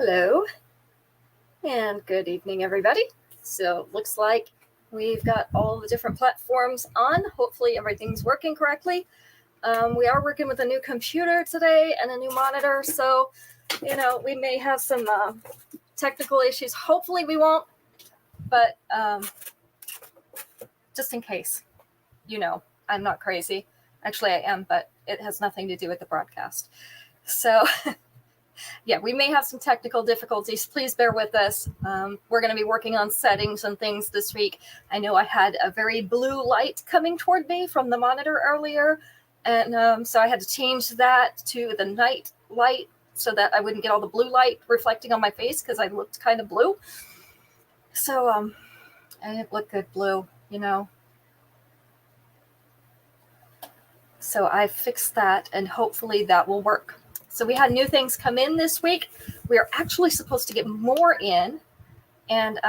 Hello and good evening, everybody. So looks like we've got all the different platforms on. Hopefully everything's working correctly. We are working with a new computer today and a new monitor, so we may have some technical issues. Hopefully we won't, but just in case, I'm not crazy. Actually, I am, but it has nothing to do with the broadcast. So yeah, we may have some technical difficulties. Please bear with us. We're going to be working on settings and things this week. I know I had a very blue light coming toward me from the monitor earlier, and so I had to change that to the night light so that I wouldn't get all the blue light reflecting on my face because I looked kind of blue. So I didn't look good blue, So I fixed that, and hopefully that will work. So we had new things come in this week. We are actually supposed to get more in, and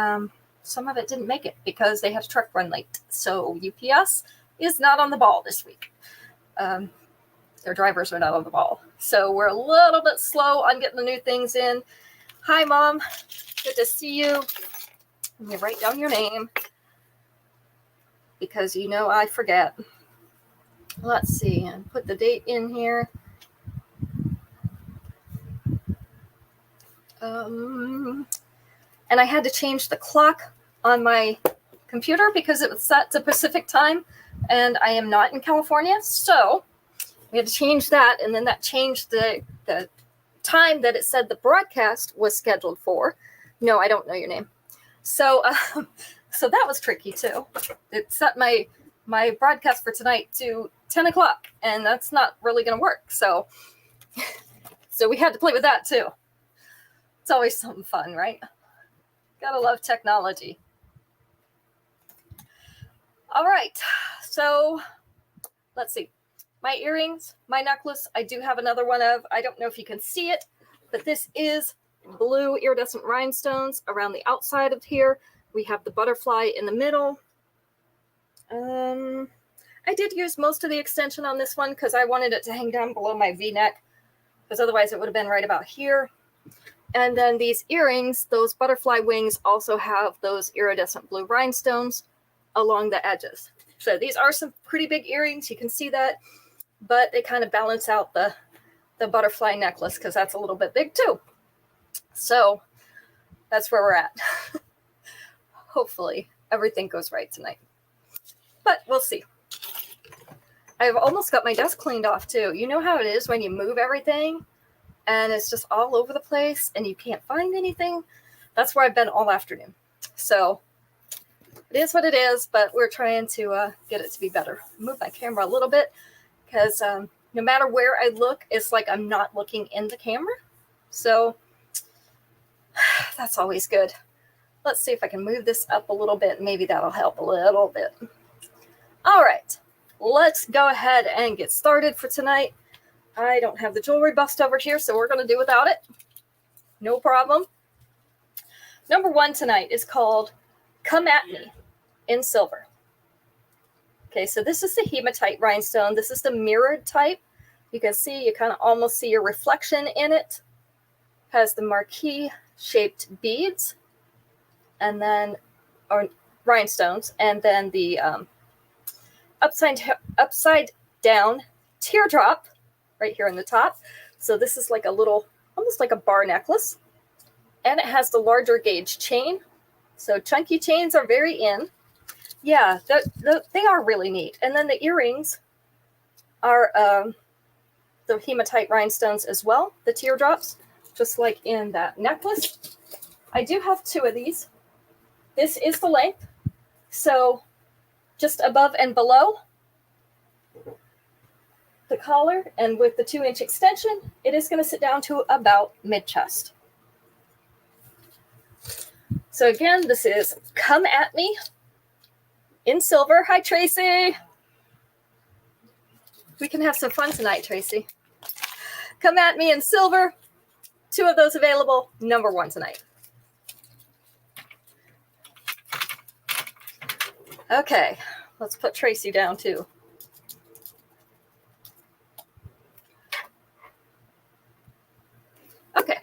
some of it didn't make it because they had a truck run late. So UPS is not on the ball this week. Their drivers are not on the ball. So we're a little bit slow on getting the new things in. Hi, Mom. Good to see you. Let me write down your name because I forget. Let's see, and put the date in here. And I had to change the clock on my computer because it was set to Pacific time, and I am not in California, so we had to change that, and then that changed the time that it said the broadcast was scheduled for. No, I don't know your name. So so that was tricky too. It set my broadcast for tonight to 10 o'clock, and that's not really going to work. So we had to play with that too. It's always something fun, right? Gotta love technology. All right, so let's see. My earrings, my necklace, I do have another one of. I don't know if you can see it, but this is blue iridescent rhinestones around the outside of here. We have the butterfly in the middle. I did use most of the extension on this one because I wanted it to hang down below my V-neck, because otherwise it would have been right about here. And then these earrings, those butterfly wings, also have those iridescent blue rhinestones along the edges. So these are some pretty big earrings. You can see that, but they kind of balance out the butterfly necklace because that's a little bit big too. So that's where we're at. Hopefully everything goes right tonight, but we'll see. I've almost got my desk cleaned off too. You know how it is when you move everything and it's just all over the place and you can't find anything? That's where I've been all afternoon. So it is what it is, but we're trying to get it to be better. Move my camera a little bit because no matter where I look, it's like I'm not looking in the camera. So that's always good. Let's see if I can move this up a little bit. Maybe that'll help a little bit. All right, let's go ahead and get started for tonight. I don't have the jewelry bust over here, so we're going to do without it. No problem. Number one tonight is called Come At Me in Silver. Okay, so this is the hematite rhinestone. This is the mirrored type. You can see, you kind of almost see your reflection in it. Has the marquee-shaped beads, and then, or rhinestones, and then the upside down teardrop right here in the top. So this is like a little, almost like a bar necklace. And it has the larger gauge chain. So chunky chains are very in. Yeah, they are really neat. And then the earrings are the hematite rhinestones as well, the teardrops, just like in that necklace. I do have two of these. This is the length. So just above and below the collar, and with the 2-inch extension, it is going to sit down to about mid-chest. So again, this is Come At Me in Silver. Hi, Tracy. We can have some fun tonight, Tracy. Come At Me in Silver. 2 of those available. Number 1 tonight. Okay, let's put Tracy down too. Okay.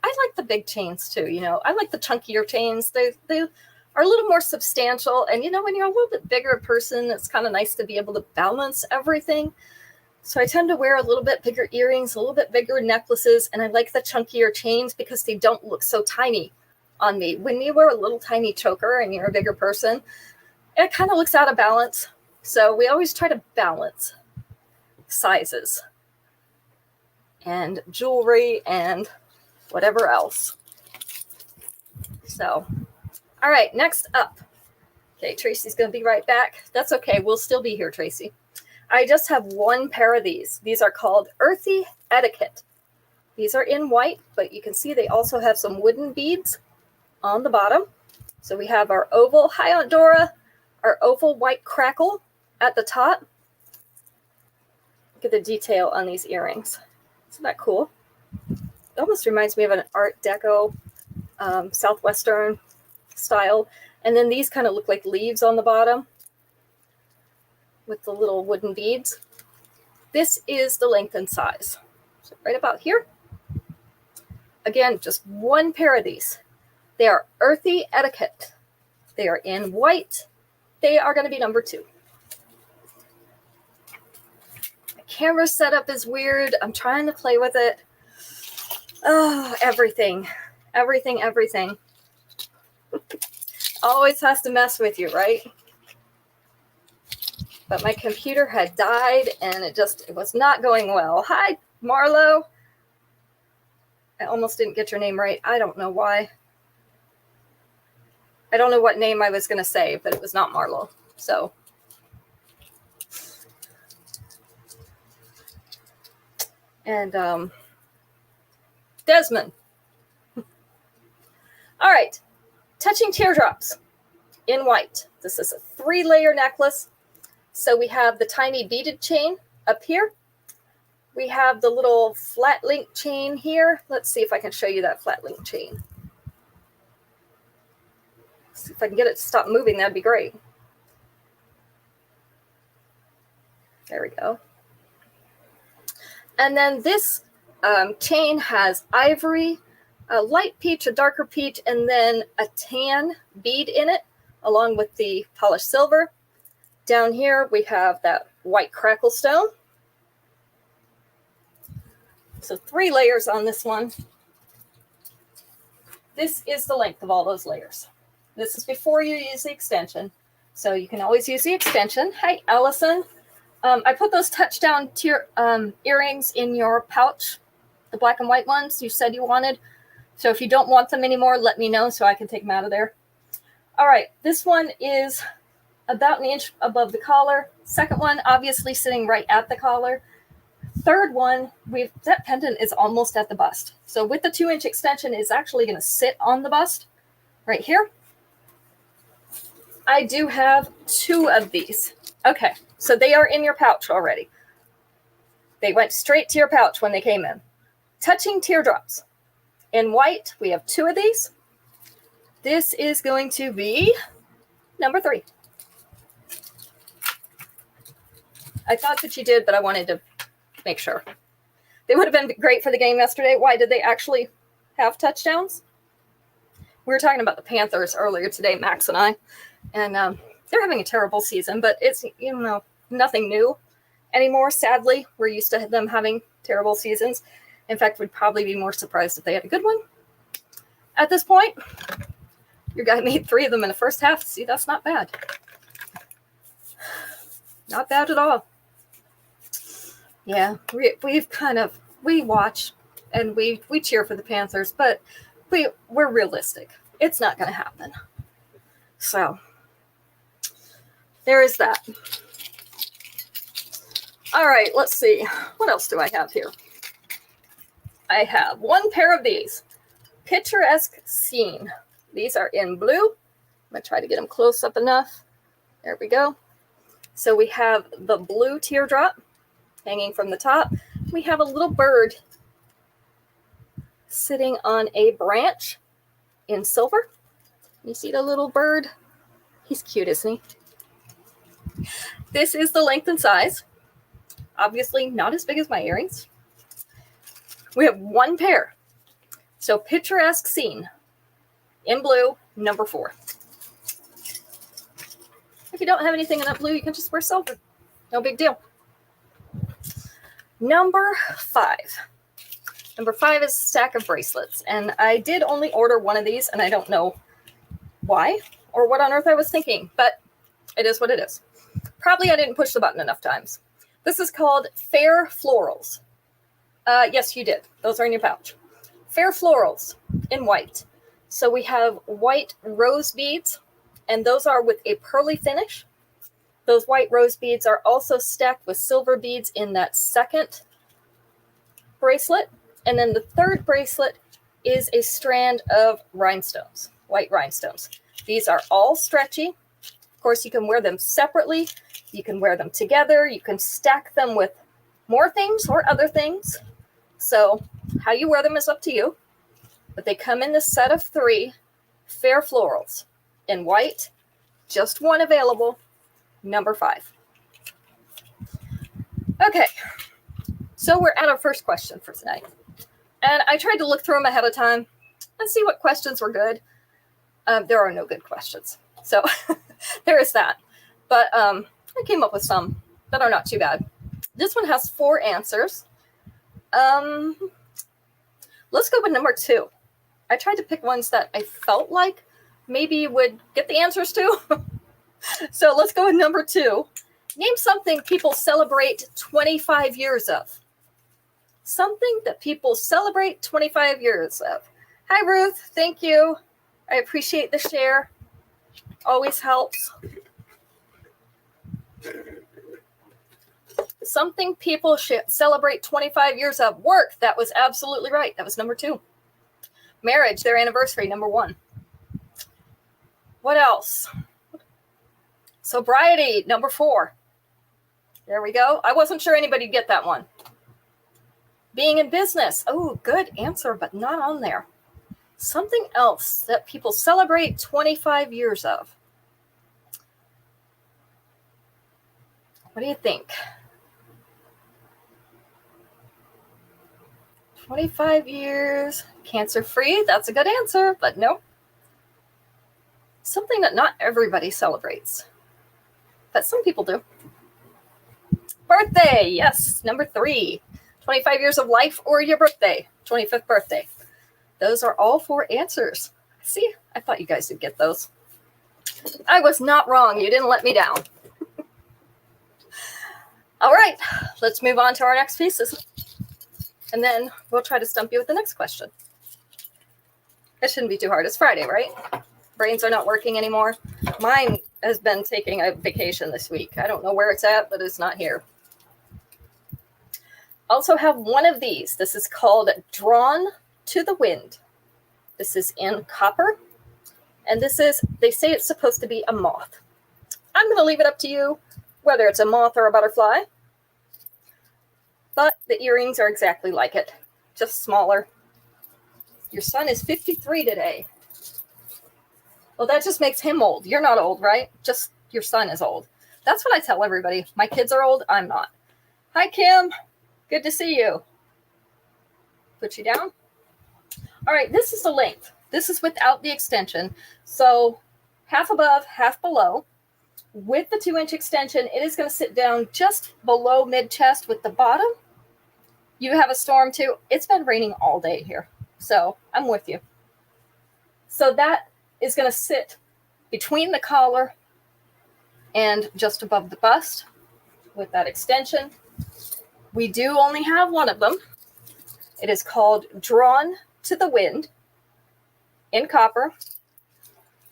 I like the big chains too. You know, I like the chunkier chains. They are a little more substantial. And, you know, when you're a little bit bigger person, it's kind of nice to be able to balance everything. So I tend to wear a little bit bigger earrings, a little bit bigger necklaces, and I like the chunkier chains because they don't look so tiny on me. When you wear a little tiny choker and you're a bigger person, it kind of looks out of balance. So we always try to balance sizes and jewelry and whatever else. So, all right, next up. Okay, Tracy's going to be right back. That's okay. We'll still be here, Tracy. I just have one pair of these. These are called Earthy Etiquette. These are in white, but you can see they also have some wooden beads on the bottom. So we have our oval, hi Aunt Dora, our oval white crackle at the top. Look at the detail on these earrings. Isn't that cool? It almost reminds me of an Art Deco Southwestern style. And then these kind of look like leaves on the bottom with the little wooden beads. This is the length and size. So right about here. Again, just one pair of these. They are Earthy Etiquette. They are in white. They are going to be number 2. My camera setup is weird. I'm trying to play with it. Oh, everything. Always has to mess with you, right? But my computer had died and it was not going well. Hi, Marlo. I almost didn't get your name right. I don't know why. I don't know what name I was going to say, but it was not Marlo. So. And Desmond. All right. Touching Teardrops in white. This is a 3-layer necklace. So we have the tiny beaded chain up here. We have the little flat link chain here. Let's see if I can show you that flat link chain. See if I can get it to stop moving, that'd be great. There we go. And then this chain has ivory, a light peach, a darker peach, and then a tan bead in it, along with the polished silver. Down here, we have that white crackle stone. So 3 layers on this one. This is the length of all those layers. This is before you use the extension. So you can always use the extension. Hi, Allison. I put those touchdown earrings in your pouch, the black and white ones you said you wanted. So if you don't want them anymore, let me know so I can take them out of there. All right, this one is about 1 inch above the collar. Second one, obviously sitting right at the collar. Third one, that pendant is almost at the bust. So with the 2-inch extension, it's actually going to sit on the bust right here. I do have 2 of these. Okay, so they are in your pouch already. They went straight to your pouch when they came in. Touching Teardrops. In white, we have 2 of these. This is going to be number 3. I thought that you did, but I wanted to make sure. They would have been great for the game yesterday. Why did they actually have touchdowns? We were talking about the Panthers earlier today, Max and I, and they're having a terrible season, but it's, you know, nothing new anymore. Sadly, we're used to them having terrible seasons. In fact, we'd probably be more surprised if they had a good one. At this point, your guy made 3 of them in the first half. See, that's not bad. Not bad at all. Yeah, we watch and we cheer for the Panthers, but we're realistic. It's not going to happen. So there is that. All right, let's see. What else do I have here? I have 1 pair of these. Picturesque Scene. These are in blue. I'm going to try to get them close up enough. There we go. So we have the blue teardrop hanging from the top. We have a little bird sitting on a branch in silver. You see the little bird? He's cute, isn't he? This is the length and size. Obviously not as big as my earrings. We have 1 pair. So picturesque scene in blue, number 4. If you don't have anything in that blue, you can just wear silver. No big deal. Number 5. Number 5 is a stack of bracelets. And I did only order one of these, and I don't know why or what on earth I was thinking, but it is what it is. Probably I didn't push the button enough times. This is called Fair Florals. Yes, you did. Those are in your pouch. Fair Florals in white. So we have white rose beads, and those are with a pearly finish. Those white rose beads are also stacked with silver beads in that second bracelet. And then the third bracelet is a strand of rhinestones, white rhinestones. These are all stretchy. Of course, you can wear them separately. You can wear them together. You can stack them with more things or other things. So how you wear them is up to you. But they come in this set of 3 Fair Florals in white. Just one available. Number 5. Okay. So we're at our first question for tonight. And I tried to look through them ahead of time and see what questions were good. There are no good questions. So there is that. But I came up with some that are not too bad. This one has 4 answers. Let's go with number 2. I tried to pick ones that I felt like maybe you would get the answers to. So let's go with number 2. Name something people celebrate 25 years of. Something that people celebrate 25 years of. Hi, Ruth. Thank you. I appreciate the share. Always helps. Something people celebrate 25 years of. Work. That was absolutely right. That was number 2. Marriage, their anniversary, number 1. What else? Sobriety, number 4. There we go. I wasn't sure anybody'd get that one. Being in business. Oh, good answer, but not on there. Something else that people celebrate 25 years of. What do you think? 25 years, cancer-free. That's a good answer, but no. Something that not everybody celebrates, but some people do. Birthday, yes, number 3. 25 years of life or your birthday, 25th birthday. Those are all 4 answers. See, I thought you guys would get those. I was not wrong. You didn't let me down. All right, let's move on to our next pieces. And then we'll try to stump you with the next question. It shouldn't be too hard. It's Friday, right? Brains are not working anymore. Mine has been taking a vacation this week. I don't know where it's at, but it's not here. Also have one of these. This is called Drawn to the Wind. This is in copper. And this is, they say it's supposed to be a moth. I'm going to leave it up to you whether it's a moth or a butterfly. But the earrings are exactly like it, just smaller. Your son is 53 today. Well, that just makes him old. You're not old, right? Just your son is old. That's what I tell everybody. My kids are old. I'm not. Hi, Kim. Good to see you. Put you down. All right, this is the length. This is without the extension. So half above, half below. With the 2-inch extension, it is going to sit down just below mid-chest with the bottom. You have a storm too. It's been raining all day here, so I'm with you. So that is going to sit between the collar and just above the bust with that extension. We do only have one of them. It is called Drawn to the Wind in copper,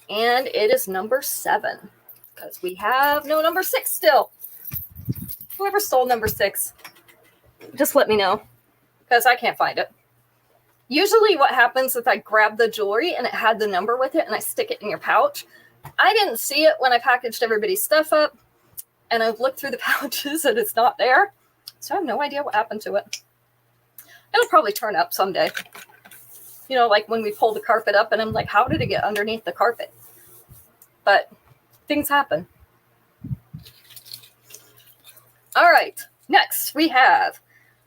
and it is number 7 because we have no number 6 still. Whoever stole number 6, just let me know because I can't find it. Usually what happens is I grab the jewelry and it had the number with it and I stick it in your pouch. I didn't see it when I packaged everybody's stuff up, and I've looked through the pouches and it's not there. So I have no idea what happened to it. It'll probably turn up someday. You know, like when we pull the carpet up and I'm like, how did it get underneath the carpet? But things happen. All right. Next, we have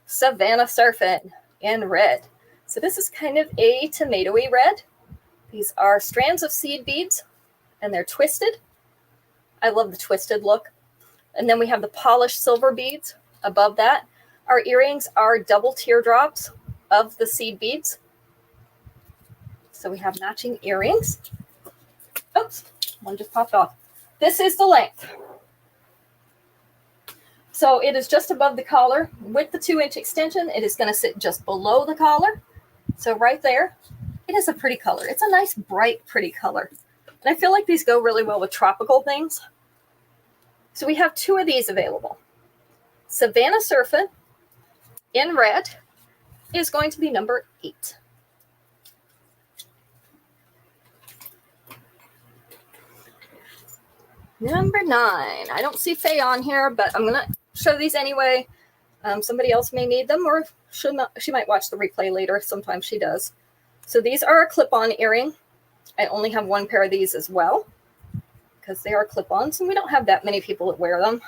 Savannah Surfing in red. So this is kind of a tomatoey red. These are strands of seed beads, and they're twisted. I love the twisted look. And then we have the polished silver beads above that. Our earrings are double teardrops of the seed beads. So we have matching earrings. Oops, one just popped off. This is the length. So it is just above the collar. With the 2-inch extension, it is going to sit just below the collar. So right there, it is a pretty color. It's a nice, bright, pretty color. And I feel like these go really well with tropical things. So we have 2 of these available. Savannah Surfin' in red is going to be number 8. Number 9. I don't see Faye on here, but I'm going to show these anyway. Somebody else may need them, or she might watch the replay later. Sometimes she does. So these are a clip-on earring. I only have 1 pair of these as well because they are clip-ons, and we don't have that many people that wear them.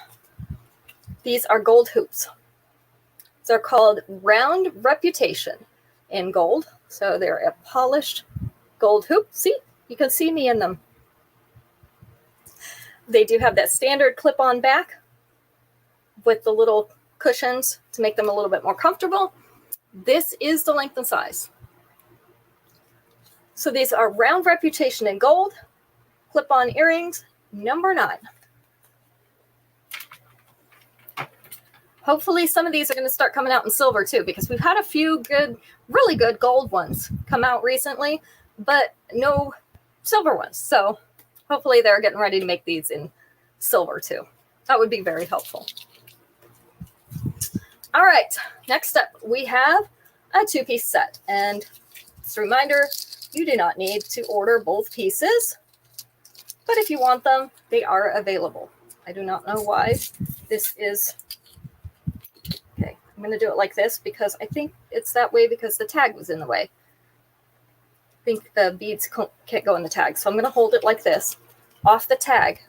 These are gold hoops. They're called Round Reputation in gold. So they're a polished gold hoop. See, you can see me in them. They do have that standard clip-on back with the little cushions to make them a little bit more comfortable. This is the length and size. So these are Round Reputation in gold, clip-on earrings, number 9. Hopefully some of these are going to start coming out in silver too, because we've had a few good, really good gold ones come out recently, but no silver ones. So hopefully they're getting ready to make these in silver too. That would be very helpful. All right, next up we have a 2-piece set. And just a reminder, you do not need to order both pieces, but if you want them, they are available. I do not know why this is... Okay, I'm going to do it like this because I think it's that way because the tag was in the way. I think the beads can't go in the tag. So I'm going to hold it like this off the tag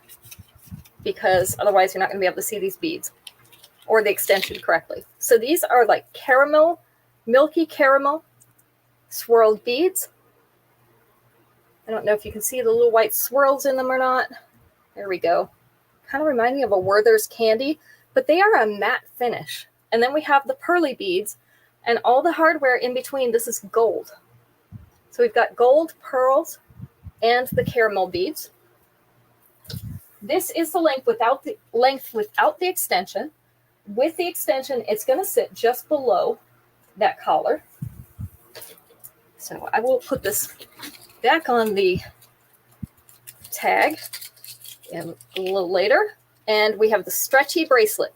because otherwise you're not going to be able to see these beads or the extension correctly. So these are like caramel, milky caramel swirled beads. I don't know if you can see the little white swirls in them or not. There we go. Kind of remind me of a Werther's candy, but they are a matte finish. And then we have the pearly beads and all the hardware in between. This is gold. So we've got gold, pearls, and the caramel beads. This is the length without the extension. With the extension, it's going to sit just below that collar. So I will put this back on the tag a little later. And we have the stretchy bracelet.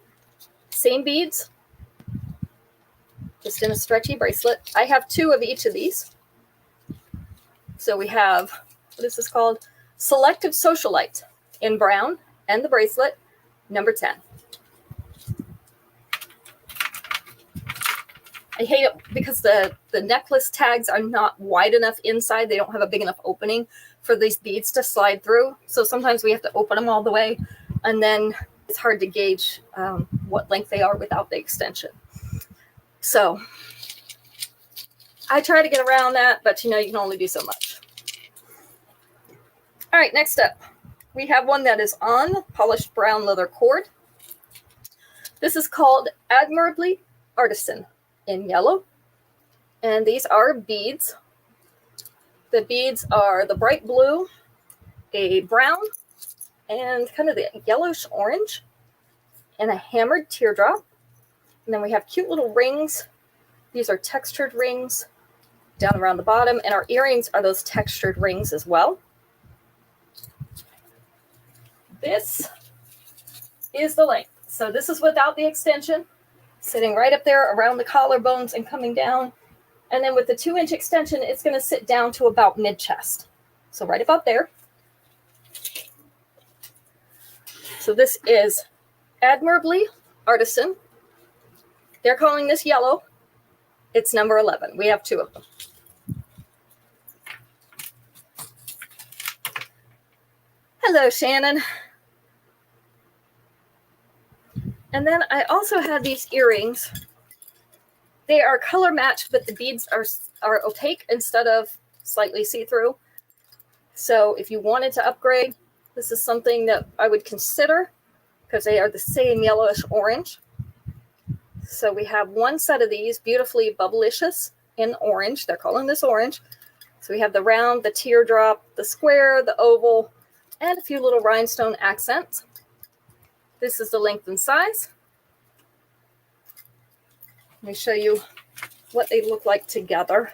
Same beads, just in a stretchy bracelet. I have 2 of each of these. So we have, what is this called? Selective Socialite in brown, and the bracelet, number 10. I hate it because the necklace tags are not wide enough inside. They don't have a big enough opening for these beads to slide through. So sometimes we have to open them all the way, and then it's hard to gauge what length they are without the extension. So I try to get around that, but you can only do so much. All right, next up, we have one that is on polished brown leather cord. This is called Admirably Artisan in yellow. And these are beads. The beads are the bright blue, a brown, and kind of the yellowish orange, and a hammered teardrop. And then we have cute little rings. These are textured rings down around the bottom, and our earrings are those textured rings as well. This is the length. So this is without the extension, sitting right up there around the collarbones and coming down. And then with the 2-inch extension, it's going to sit down to about mid-chest. So right about there. So this is Admirably Artisan. They're calling this yellow. It's number 11. We have 2 of them. Hello, Shannon. And then I also have these earrings They are color matched, but the beads are opaque instead of slightly see-through. So if you wanted to upgrade, this is something that I would consider because they are the same yellowish orange. So we have one set of these, beautifully bubblicious in orange. They're calling this orange. So we have the round, the teardrop, the square, the oval, and a few little rhinestone accents. This is the length and size. Let me show you what they look like together.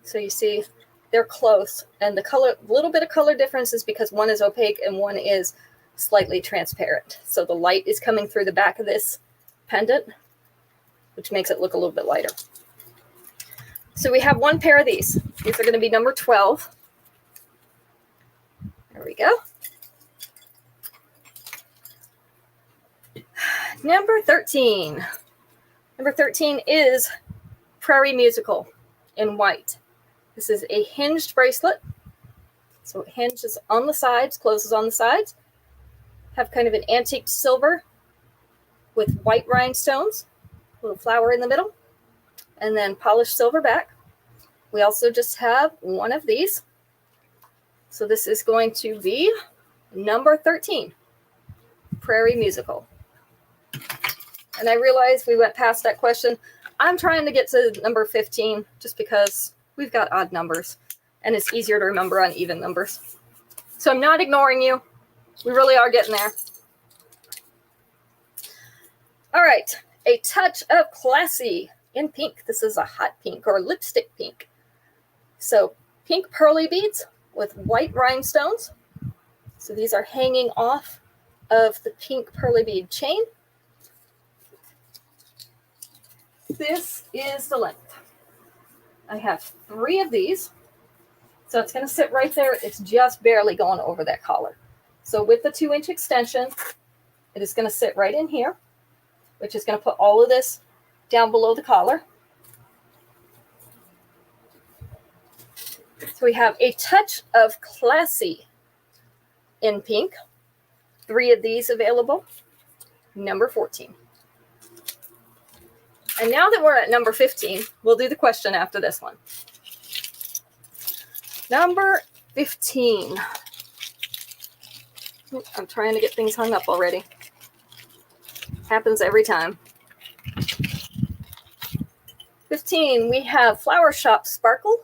So you see they're close, and the color, little bit of color difference is because one is opaque and one is slightly transparent. So the light is coming through the back of this pendant, which makes it look a little bit lighter. So we have one pair of these. These are going to be number 12. There we go. Number 13. Number 13 is Prairie Musical in white. This is a hinged bracelet. So it hinges on the sides, closes on the sides. Have kind of an antique silver with white rhinestones, a little flower in the middle, and then polished silver back. We also just have one of these. So this is going to be number 13, Prairie Musical. And I realized we went past that question. I'm trying to get to number 15 just because we've got odd numbers and it's easier to remember on even numbers. So I'm not ignoring you. We really are getting there. All right, a touch of classy in pink. This is a hot pink or lipstick pink. So pink pearly beads with white rhinestones. So these are hanging off of the pink pearly bead chain. This is the length. I have 3 of these. So it's going to sit right there. It's just barely going over that collar. So with the 2-inch extension, it is going to sit right in here, which is going to put all of this down below the collar. So we have a touch of classy in pink. 3 of these available. Number 14. And now that we're at number 15, we'll do the question after this one. Number 15. I'm trying to get things hung up already. Happens every time. 15, we have Flower Shop Sparkle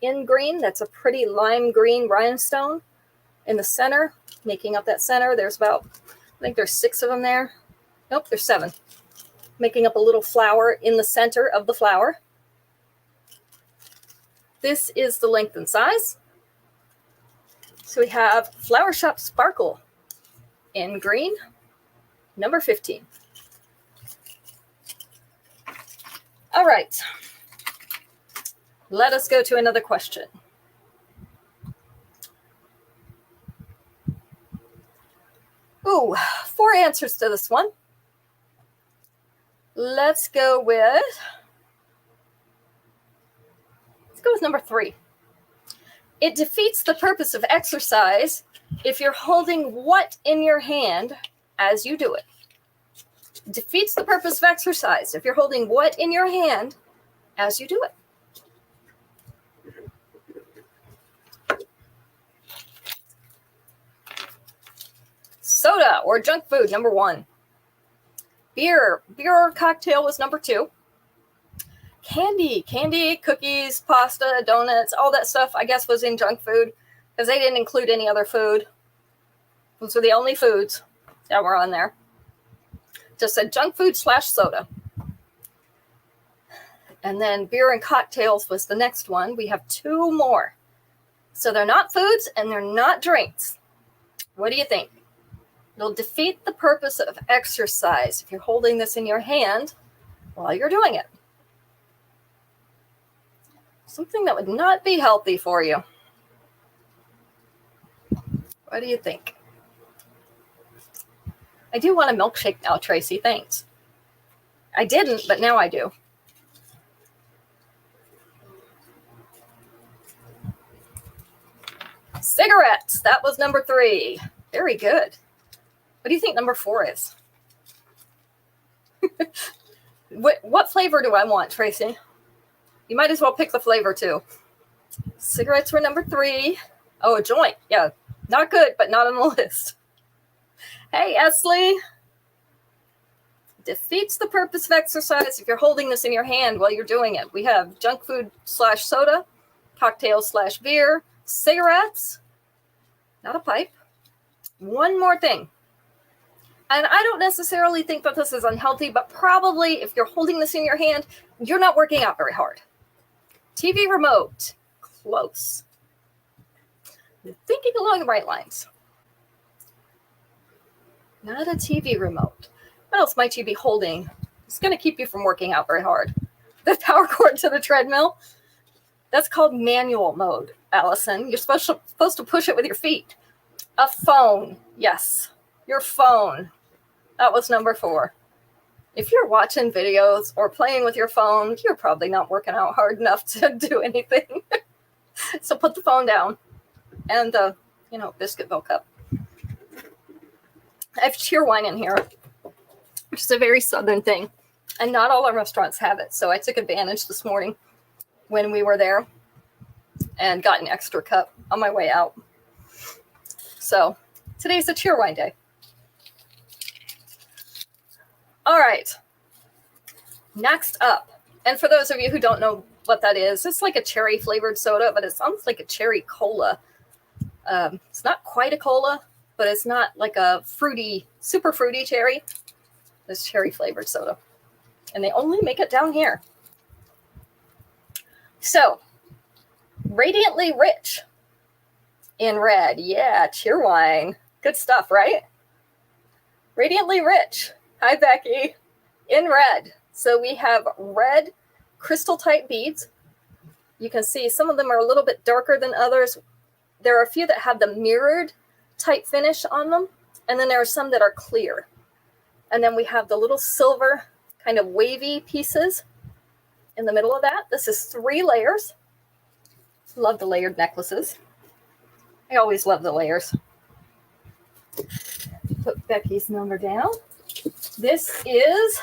in green. That's a pretty lime green rhinestone in the center, making up that center. There's about, I think there's 6 of them there. Nope, there's 7. Making up a little flower in the center of the flower. This is the length and size. So we have Flower Shop Sparkle in green, number 15. All right. Let us go to another question. Ooh, 4 answers to this one. Let's go with number 3. It defeats the purpose of exercise if you're holding what in your hand as you do it? It defeats the purpose of exercise if you're holding what in your hand as you do it? Soda or junk food, number 1. Beer or cocktail was number 2. Candy, cookies, pasta, donuts, all that stuff, I guess, was in junk food because they didn't include any other food. Those were the only foods that were on there. Just said junk food / soda. And then beer and cocktails was the next one. We have 2 more. So they're not foods and they're not drinks. What do you think? It'll defeat the purpose of exercise if you're holding this in your hand while you're doing it. Something that would not be healthy for you. What do you think? I do want a milkshake now, Tracy. Thanks. I didn't, but now I do. Cigarettes. That was number 3. Very good. What do you think number 4 is? What flavor do I want, Tracy? You might as well pick the flavor too. Cigarettes were number 3. Oh, a joint. Yeah, not good, but not on the list. Hey, Esley. Defeats the purpose of exercise if you're holding this in your hand while you're doing it. We have junk food / soda, cocktail / beer, cigarettes, not a pipe. One more thing. And I don't necessarily think that this is unhealthy, but probably if you're holding this in your hand, you're not working out very hard. TV remote. Close. You're thinking along the right lines. Not a TV remote. What else might you be holding? It's going to keep you from working out very hard. The power cord to the treadmill. That's called manual mode, Allison. You're supposed to push it with your feet. A phone. Yes, your phone. That was number 4. If you're watching videos or playing with your phone, you're probably not working out hard enough to do anything. So put the phone down. And, Biscuitville cup. I have cheer wine in here, which is a very southern thing. And not all our restaurants have it. So I took advantage this morning when we were there and got an extra cup on my way out. So today's a cheer wine day. All right. Next up. And for those of you who don't know what that is, it's like a cherry flavored soda, but it's almost like a cherry cola. It's not quite a cola, but it's not like a fruity, super fruity cherry. This cherry flavored soda. And they only make it down here. So, Radiantly Rich in red. Yeah, cheer wine. Good stuff, right? Radiantly Rich. Hi, Becky. In red. So we have red crystal type beads. You can see some of them are a little bit darker than others. There are a few that have the mirrored type finish on them. And then there are some that are clear. And then we have the little silver kind of wavy pieces in the middle of that. This is 3 layers. Love the layered necklaces. I always love the layers. Put Becky's number down. This is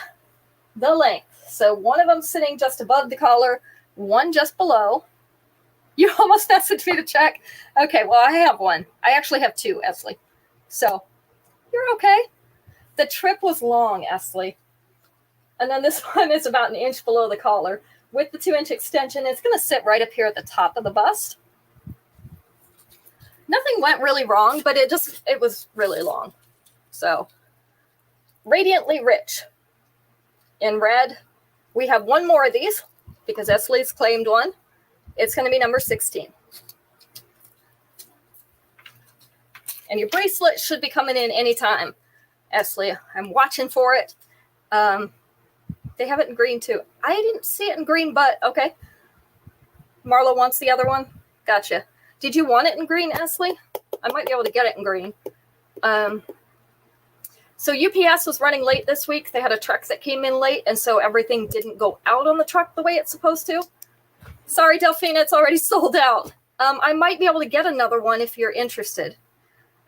the length. So one of them sitting just above the collar, one just below. You almost messaged me to check. Okay, well, I have one. I actually have 2, Esley. So you're okay. The trip was long, Esley. And then this one is about 1 inch below the collar. With the 2-inch extension, it's going to sit right up here at the top of the bust. Nothing went really wrong, but it was really long. So, Radiantly Rich in red. We have one more of these because Esley's claimed one. It's going to be number 16. And your bracelet should be coming in anytime, Esley. I'm watching for it. They have it in green too. I didn't see it in green, but okay. Marlo wants the other one. Gotcha. Did you want it in green, Esley? I might be able to get it in green. So UPS was running late this week. They had a truck that came in late, and so everything didn't go out on the truck the way it's supposed to. Sorry, Delphina, it's already sold out. I might be able to get another one if you're interested.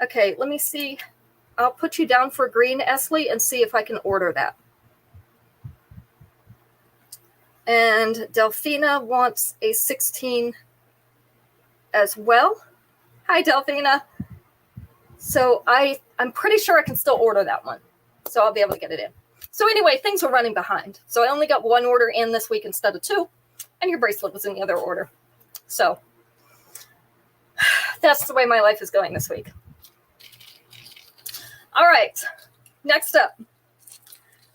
Okay, let me see. I'll put you down for green, Esley, and see if I can order that. And Delphina wants a 16 as well. Hi, Delphina. So I'm pretty sure I can still order that one. So I'll be able to get it in. So anyway, things were running behind. So I only got 1 order in this week instead of 2. And your bracelet was in the other order. So that's the way my life is going this week. All right. Next up,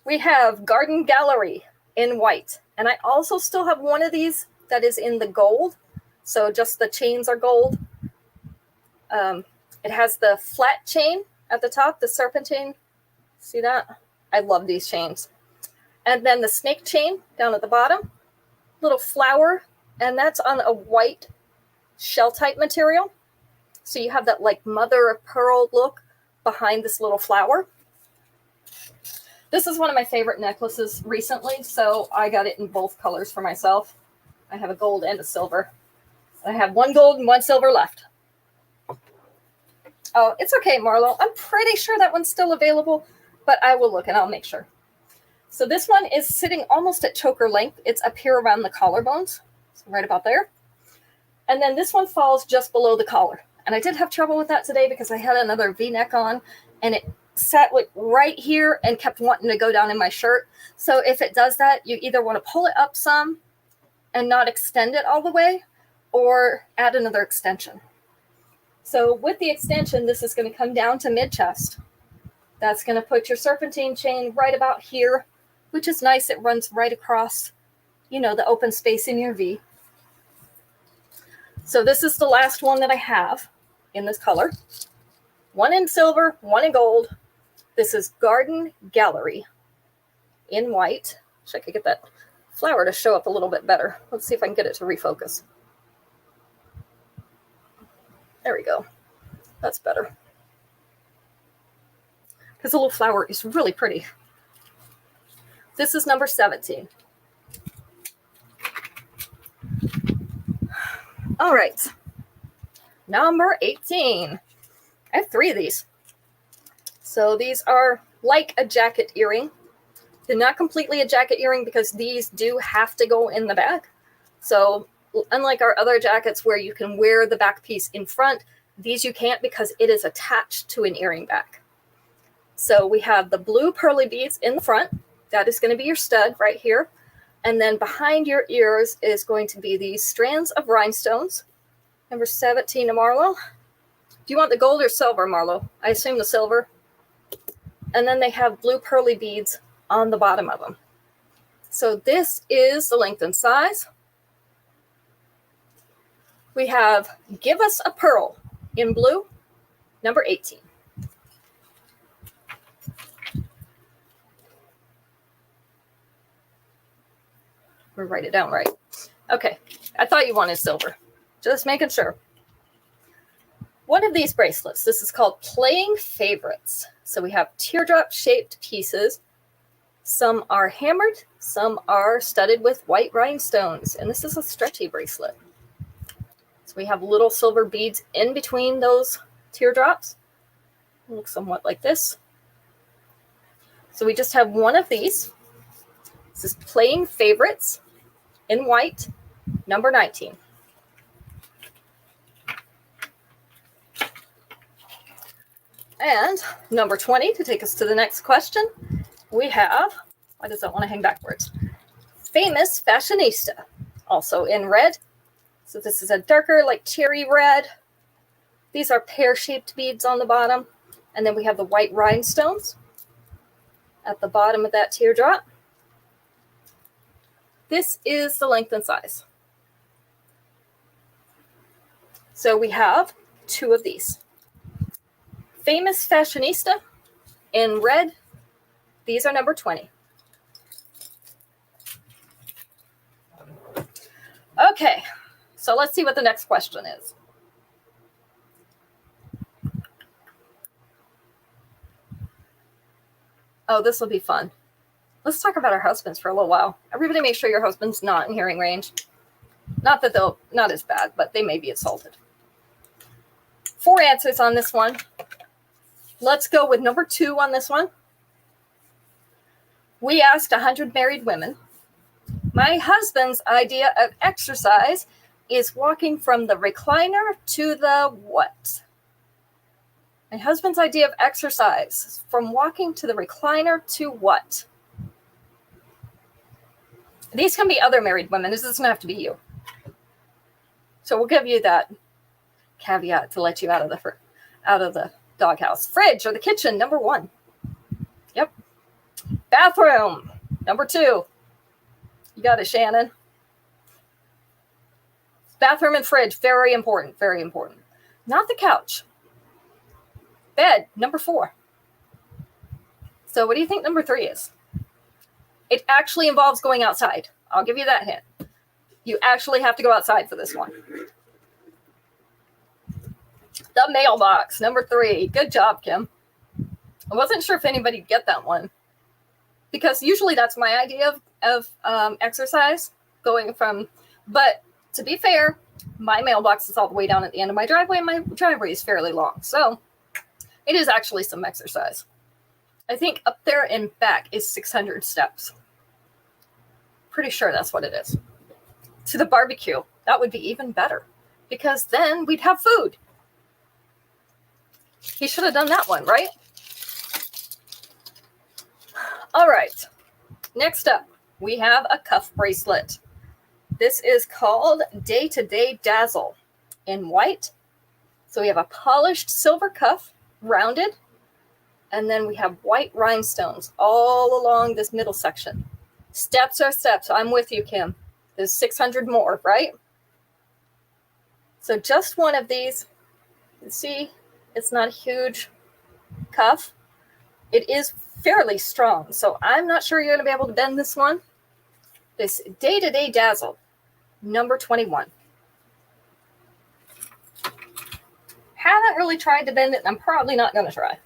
we have Garden Gallery in white. And I also still have one of these that is in the gold. So just the chains are gold. It has the flat chain at the top, the serpentine. See that? I love these chains. And then the snake chain down at the bottom. Little flower. And that's on a white shell type material. So you have that like mother of pearl look behind this little flower. This is one of my favorite necklaces recently, so I got it in both colors for myself. I have a gold and a silver. I have 1 gold and 1 silver left. Oh, it's okay, Marlo. I'm pretty sure that one's still available, but I will look and I'll make sure. So this one is sitting almost at choker length. It's up here around the collarbones, so right about there. And then this one falls just below the collar. And I did have trouble with that today because I had another V-neck on and it sat like right here and kept wanting to go down in my shirt. So if it does that, you either want to pull it up some and not extend it all the way, or add another extension. So with the extension, this is going to come down to mid-chest. That's going to put your serpentine chain right about here, which is nice. It runs right across, you know, the open space in your V. So this is the last one that I have in this color. One in silver, one in gold. This is Garden Gallery in white. Wish I could get that flower to show up a little bit better. Let's see if I can get it to refocus. There we go. That's better. Because the little flower is really pretty. This is number 17. All right. Number 18. I have 3 of these. So these are like a jacket earring. They're not completely a jacket earring because these do have to go in the back. So unlike our other jackets where you can wear the back piece in front, these you can't because it is attached to an earring back. So we have the blue pearly beads in the front. That is going to be your stud right here. And then behind your ears is going to be these strands of rhinestones. Number 17 to Marlo. Do you want the gold or silver, Marlo? I assume the silver. And then they have blue pearly beads on the bottom of them. So this is the length and size. We have Give Us a Pearl in blue, number 18. We'll write it down right. Okay, I thought you wanted silver. Just making sure. One of these bracelets, this is called Playing Favorites. So we have teardrop-shaped pieces. Some are hammered, some are studded with white rhinestones, and this is a stretchy bracelet. So we have little silver beads in between those teardrops. It looks somewhat like this. So we just have one of these. This is Playing Favorites in white, number 19. And number 20, to take us to the next question, we have, why does that want to hang backwards? Famous Fashionista, also in red. So this is a darker, like cherry red. These are pear-shaped beads on the bottom. And then we have the white rhinestones at the bottom of that teardrop. This is the length and size. So we have 2 of these. Famous Fashionista in red. These are number 20. Okay, so let's see what the next question is. Oh, this will be fun. Let's talk about our husbands for a little while. Everybody make sure your husband's not in hearing range. Not that they'll, not as bad, but they may be assaulted. 4 answers on this one. Let's go with number 2 on this one. We asked 100 married women. My husband's idea of exercise is walking from the recliner to the what? My husband's idea of exercise from walking to the recliner to what? These can be other married women. This doesn't have to be you. So we'll give you that caveat to let you out of the doghouse. Fridge or the kitchen, number 1. Yep. Bathroom, number 2. You got it, Shannon. Bathroom and fridge, very important, very important. Not the couch. Bed, number 4. So what do you think number 3 is? It actually involves going outside. I'll give you that hint. You actually have to go outside for this one. The mailbox, number 3. Good job, Kim. I wasn't sure if anybody'd get that one. Because usually that's my idea of exercise, going from, but to be fair, my mailbox is all the way down at the end of my driveway, and my driveway is fairly long. So it is actually some exercise. I think up there and back is 600 steps. Pretty sure that's what it is. To the barbecue. That would be even better because then we'd have food. He should have done that one, right? All right. Next up, we have a cuff bracelet. This is called Day to Day Dazzle in white. So we have a polished silver cuff, rounded, and then we have white rhinestones all along this middle section. Steps are steps. I'm with you, Kim. There's 600 more, right? So just one of these. You see, it's not a huge cuff. It is fairly strong, so I'm not sure you're going to be able to bend this one. This Day to Day Dazzle, number 21. Haven't really tried to bend it, and I'm probably not going to try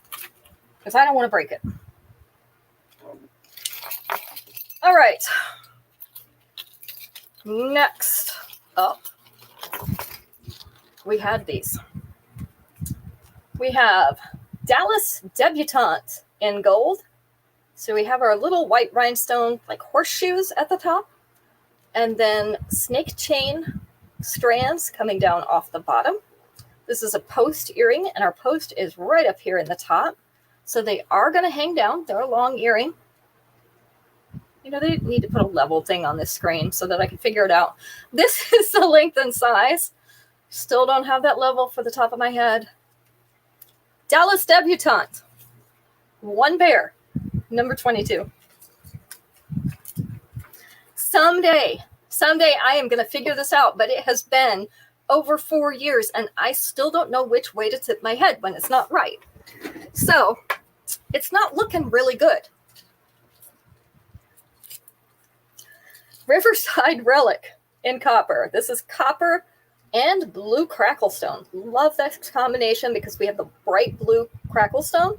because I don't want to break it. All right. Next up, we had these. We have Dallas Debutante in gold. So we have our little white rhinestone like horseshoes at the top, and then snake chain strands coming down off the bottom. This is a post earring, and our post is right up here in the top. So they are going to hang down. They're a long earring. You know, they need to put a level thing on this screen so that I can figure it out. This is the length and size. Still don't have that level for the top of my head. Dallas Debutante. One pair. Number 22. Someday I am going to figure this out, but it has been over 4 years, and I still don't know which way to tip my head when it's not right. So it's not looking really good. Riverside Relic in copper. This is copper and blue cracklestone. Love that combination because we have the bright blue cracklestone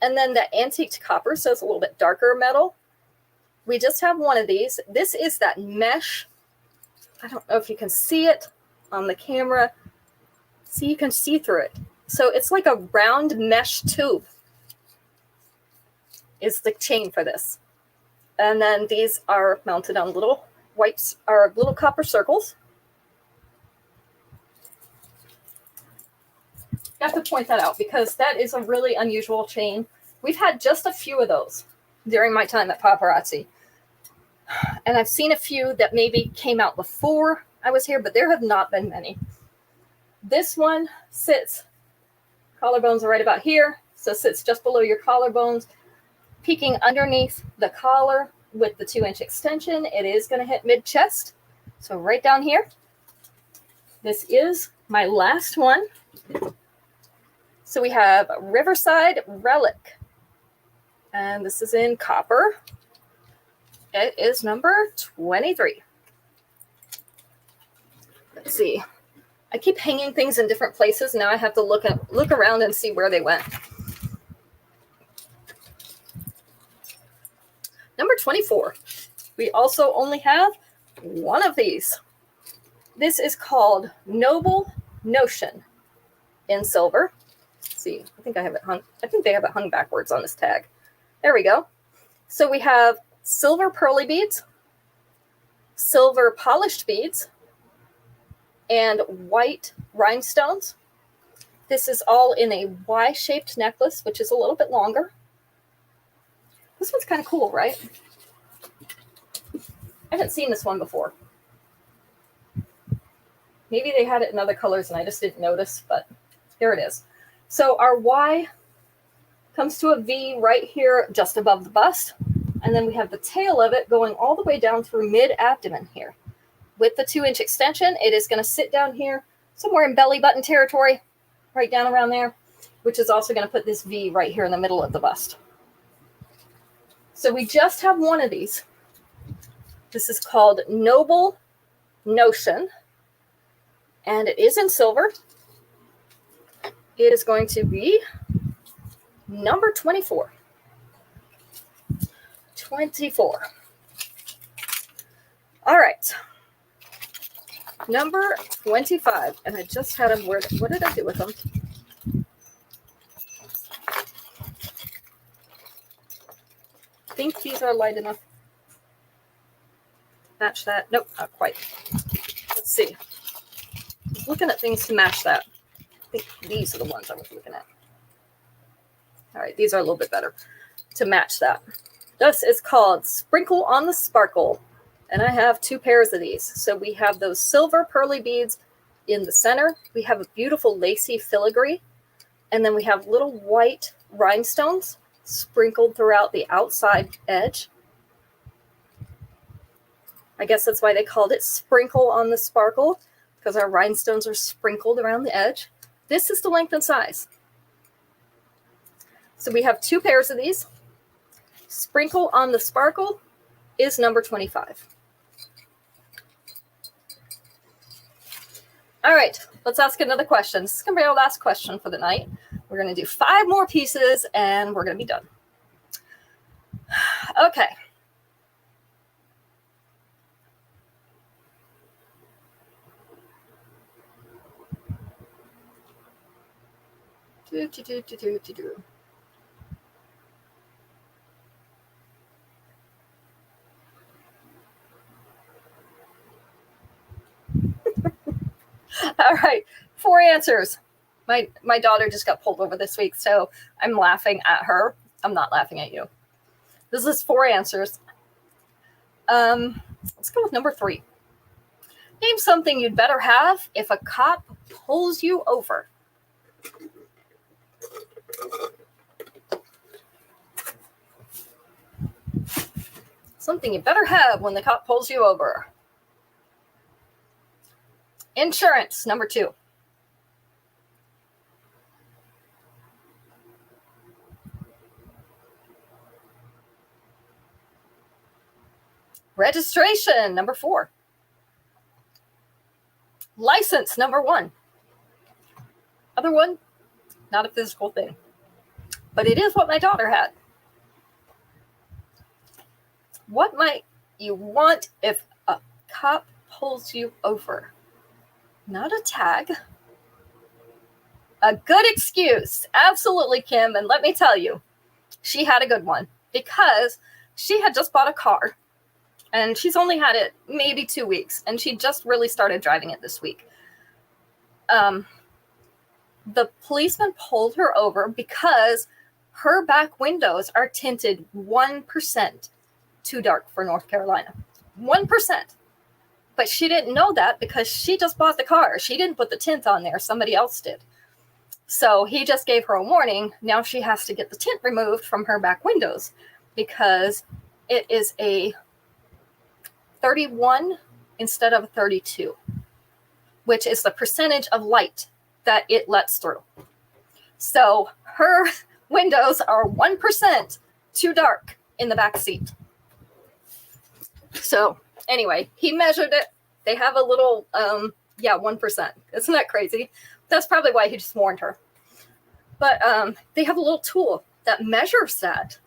and then the antique copper, so it's a little bit darker metal. We just have one of these. This is that mesh. I don't know if you can see it on the camera. See, you can see through it. So it's like a round mesh tube is the chain for this. And then these are mounted on little whites or little copper circles. I have to point that out because that is a really unusual chain. We've had just a few of those during my time at Paparazzi. And I've seen a few that maybe came out before I was here, but there have not been many. This one sits, collarbones are right about here, so it sits just below your collarbones, peeking underneath the collar with the 2-inch extension. It is going to hit mid-chest, so right down here. This is my last one. So we have Riverside Relic, and this is in copper. It is number 23. Let's see. I keep hanging things in different places. Now I have to look around and see where they went. Number 24. We also only have one of these. This is called Noble Notion in silver. Let's see. I think I have it hung. I think they have it hung backwards on this tag. There we go. So we have silver pearly beads, silver polished beads, and white rhinestones. This is all in a Y-shaped necklace, which is a little bit longer. This one's kind of cool, right? I haven't seen this one before. Maybe they had it in other colors and I just didn't notice, but here it is. So our Y comes to a V right here just above the bust. And then we have the tail of it going all the way down through mid-abdomen here. With the 2-inch extension, it is going to sit down here somewhere in belly button territory, right down around there, which is also going to put this V right here in the middle of the bust. So we just have one of these. This is called Noble Notion, and it is in silver. It is going to be number 24. 24. All right. Number 25. And I just had them. What did I do with them? think these are light enough. Match that. Nope, not quite. Let's see. I was looking at things to match that. I think these are the ones I was looking at. All right, these are a little bit better to match that. This is called Sprinkle on the Sparkle. And I have 2 pairs of these. So we have those silver pearly beads in the center. We have a beautiful lacy filigree. And then we have little white rhinestones sprinkled throughout the outside edge. I guess that's why they called it Sprinkle on the Sparkle, because our rhinestones are sprinkled around the edge. This is the length and size. So we have 2 pairs of these. Sprinkle on the Sparkle is number 25. All right, let's ask another question. This is going to be our last question for the night. We're going to do 5 more pieces and we're going to be done. Okay. All right, 4 answers. My daughter just got pulled over this week, so I'm laughing at her. I'm not laughing at you. This is 4 answers. Let's go with number 3. Name something you'd better have if a cop pulls you over. Something you better have when the cop pulls you over. Insurance, number 2. Registration, number 4. License, number 1. Other one, not a physical thing. But it is what my daughter had. What might you want if a cop pulls you over? Not a tag. A good excuse. Absolutely, Kim. And let me tell you, she had a good one because she had just bought a car and she's only had it maybe 2 weeks and she just really started driving it this week. The policeman pulled her over because her back windows are tinted 1% too dark for North Carolina. 1%. But she didn't know that because she just bought the car. She didn't put the tint on there. Somebody else did. So he just gave her a warning. Now she has to get the tint removed from her back windows because it is a 31 instead of a 32, which is the percentage of light that it lets through. So her windows are 1% too dark in the back seat. So anyway, he measured it. They have a little, 1%. Isn't that crazy? That's probably why he just warned her. But they have a little tool that measures that.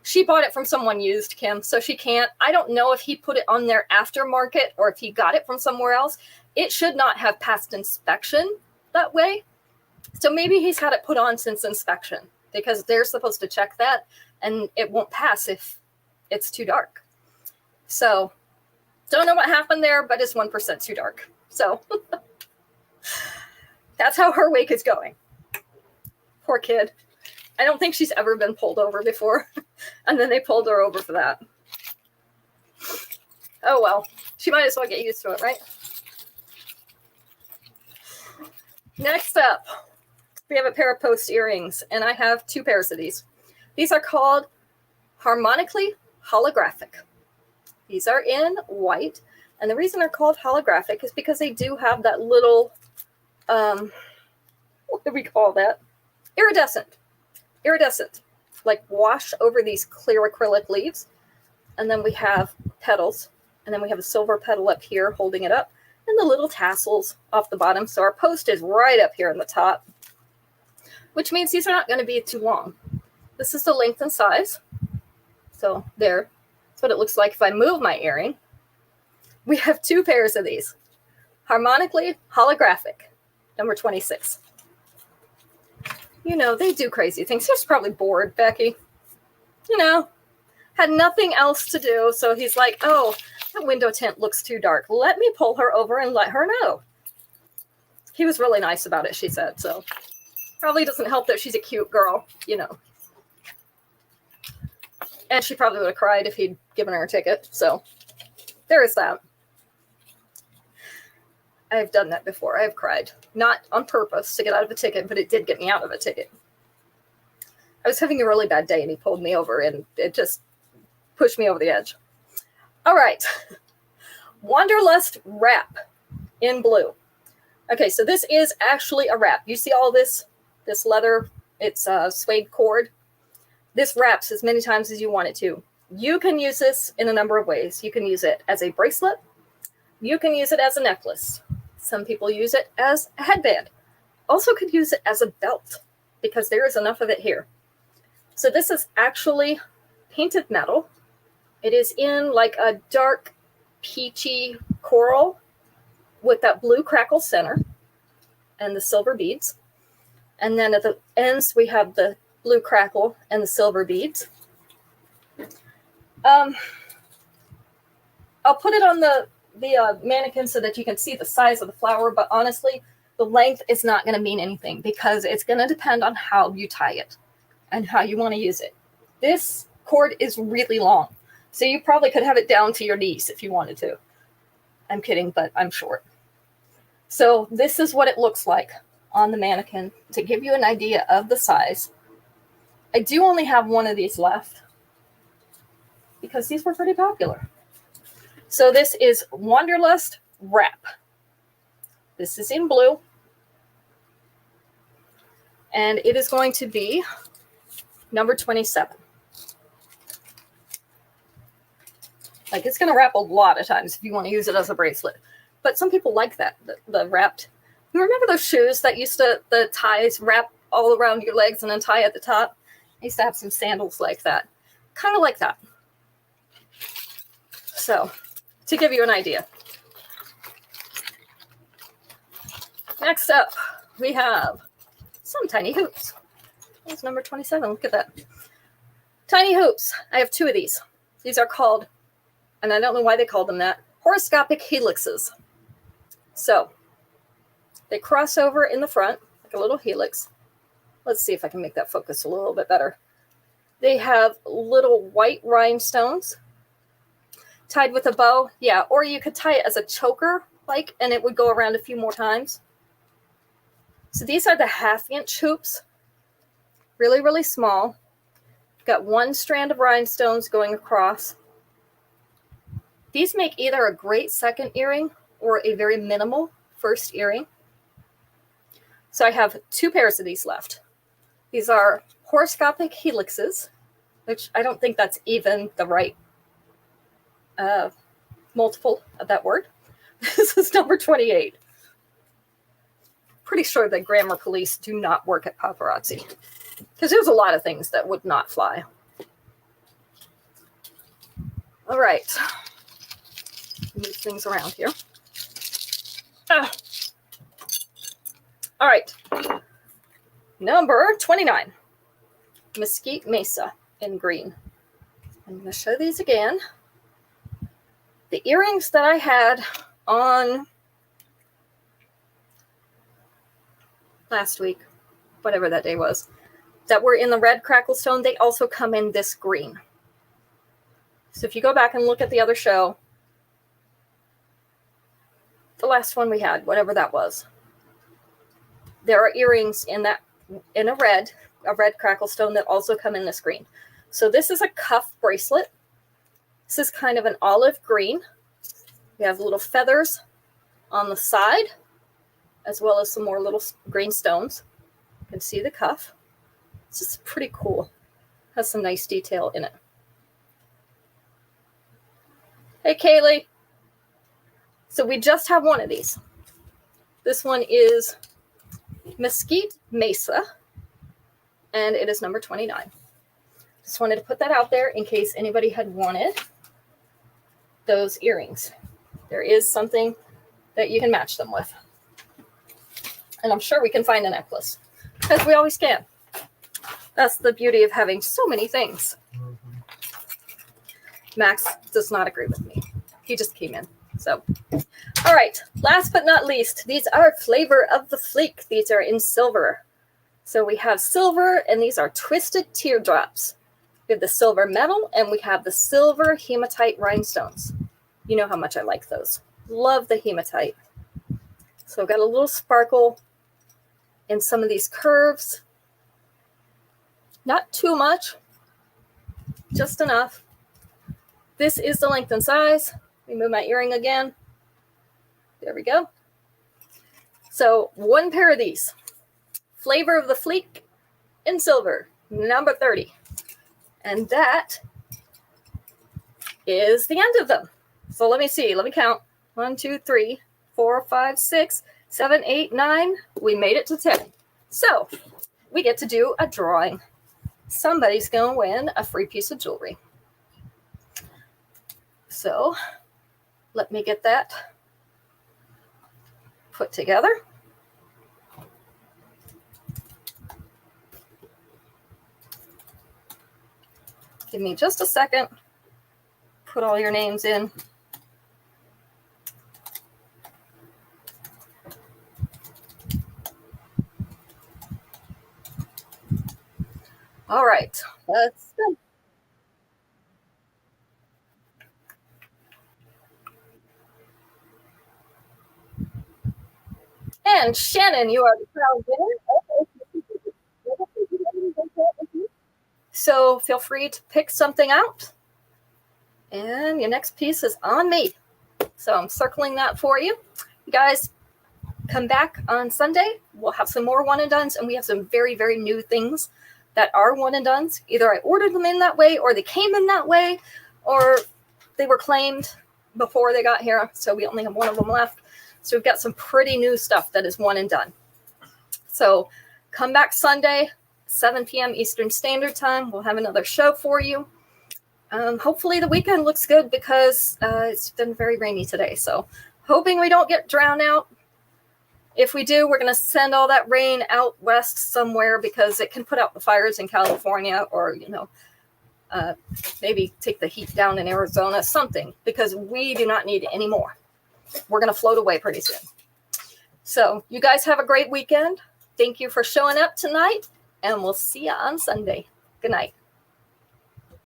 She bought it from someone used, Kim, so she can't. I don't know if he put it on their aftermarket or if he got it from somewhere else. It should not have passed inspection that way. So maybe he's had it put on since inspection because they're supposed to check that and it won't pass if it's too dark. So don't know what happened there, but it's 1% too dark. So that's how her week is going. Poor kid. I don't think she's ever been pulled over before. And then they pulled her over for that. Oh, well, she might as well get used to it, right? Next up, we have a pair of post earrings, and I have 2 pairs of these. These are called harmonically holographic. These are in white, and the reason they're called holographic is because they do have that little, what do we call that? Iridescent, like wash over these clear acrylic leaves. And then we have petals, and then we have a silver petal up here holding it up, and the little tassels off the bottom. So our post is right up here in the top, which means these are not going to be too long. This is the length and size. So there. That's what it looks like if I move my earring. We have 2 pairs of these. Harmonically holographic, number 26. You know, they do crazy things. She's probably bored, Becky. You know, had nothing else to do. So he's like, oh, that window tint looks too dark. Let me pull her over and let her know. He was really nice about it, she said. So probably doesn't help that she's a cute girl, you know. And she probably would have cried if he'd given her a ticket. So there is that. I've done that before. I've cried. Not on purpose to get out of a ticket, but it did get me out of a ticket. I was having a really bad day and he pulled me over and it just pushed me over the edge. All right. Wanderlust wrap in blue. Okay, so this is actually a wrap. You see all this leather, it's suede cord. This wraps as many times as you want it to. You can use this in a number of ways. You can use it as a bracelet. You can use it as a necklace. Some people use it as a headband. Also could use it as a belt because there is enough of it here. So this is actually painted metal. It is in like a dark peachy coral with that blue crackle center and the silver beads. And then at the ends, we have the blue crackle and the silver beads. I'll put it on the mannequin so that you can see the size of the flower, but honestly, the length is not going to mean anything because it's going to depend on how you tie it and how you want to use it. This cord is really long, so you probably could have it down to your knees if you wanted to. I'm kidding, but I'm short. So this is what it looks like on the mannequin to give you an idea of the size. I do only have one of these left because these were pretty popular. So this is Wanderlust Wrap. This is in blue. And it is going to be number 27. Like, it's going to wrap a lot of times if you want to use it as a bracelet. But some people like that, the wrapped. You remember those shoes that used to, the ties wrap all around your legs and then tie at the top? I used to have some sandals like that. Kind of like that. So, to give you an idea. Next up, we have some tiny hoops. That's number 27. Look at that. Tiny hoops. I have two of these. These are called, and I don't know why they call them that, horoscopic helixes. So, they cross over in the front, like a little helix. Let's see if I can make that focus a little bit better. They have little white rhinestones tied with a bow. Yeah, or you could tie it as a choker, like, and it would go around a few more times. So these are the 1/2-inch hoops. Really, really small. Got one strand of rhinestones going across. These make either a great second earring or a very minimal first earring. So I have two pairs of these left. These are horoscopic helixes, which I don't think that's even the right multiple of that word. This is number 28. Pretty sure the grammar police do not work at paparazzi because there's a lot of things that would not fly. All right. Move things around here. All right. Number 29. Mesquite Mesa in green. I'm going to show these again. The earrings that I had on last week, whatever that day was, that were in the red crackle stone, they also come in this green. So if you go back and look at the other show, the last one we had, whatever that was, there are earrings in a red crackle stone that also come in this green. So this is a cuff bracelet. This is kind of an olive green. We have little feathers on the side, as well as some more little green stones. You can see the cuff. It's just pretty cool. Has some nice detail in it. Hey, Kaylee. So we just have one of these. This one is Mesquite Mesa, and it is number 29. Just wanted to put that out there in case anybody had wanted those earrings. There is something that you can match them with. And I'm sure we can find a necklace, because we always can. That's the beauty of having so many things. Max does not agree with me. He just came in. So, all right. Last but not least, these are Flavor of the Fleek. These are in silver. So we have silver, and these are twisted teardrops. We have the silver metal, and we have the silver hematite rhinestones. You know how much I like those. Love the hematite. So I've got a little sparkle in some of these curves. Not too much, just enough. This is the length and size. Let me move my earring again. There we go. So one pair of these. Flavor of the Fleek in silver, number 30. And that is the end of them. So let me see. Let me count. 1, 2, 3, 4, 5, 6, 7, 8, 9. We made it to 10. So we get to do a drawing. Somebody's going to win a free piece of jewelry. So let me get that put together. Give me just a second. Put all your names in. All right, let's go. And Shannon, you are the proud winner. So feel free to pick something out. And your next piece is on me. So I'm circling that for you. You guys come back on Sunday. We'll have some more one and dones, and we have some very, very new things that are one and dones. Either I ordered them in that way, or they came in that way, or they were claimed before they got here. So we only have one of them left. So we've got some pretty new stuff that is one and done. So come back Sunday, 7 p.m. Eastern Standard Time. We'll have another show for you. Hopefully the weekend looks good because it's been very rainy today. So hoping we don't get drowned out. If we do, we're going to send all that rain out west somewhere because it can put out the fires in California, or, maybe take the heat down in Arizona, something, because we do not need any more. We're going to float away pretty soon. So you guys have a great weekend. Thank you for showing up tonight, and we'll see you on Sunday. Good night.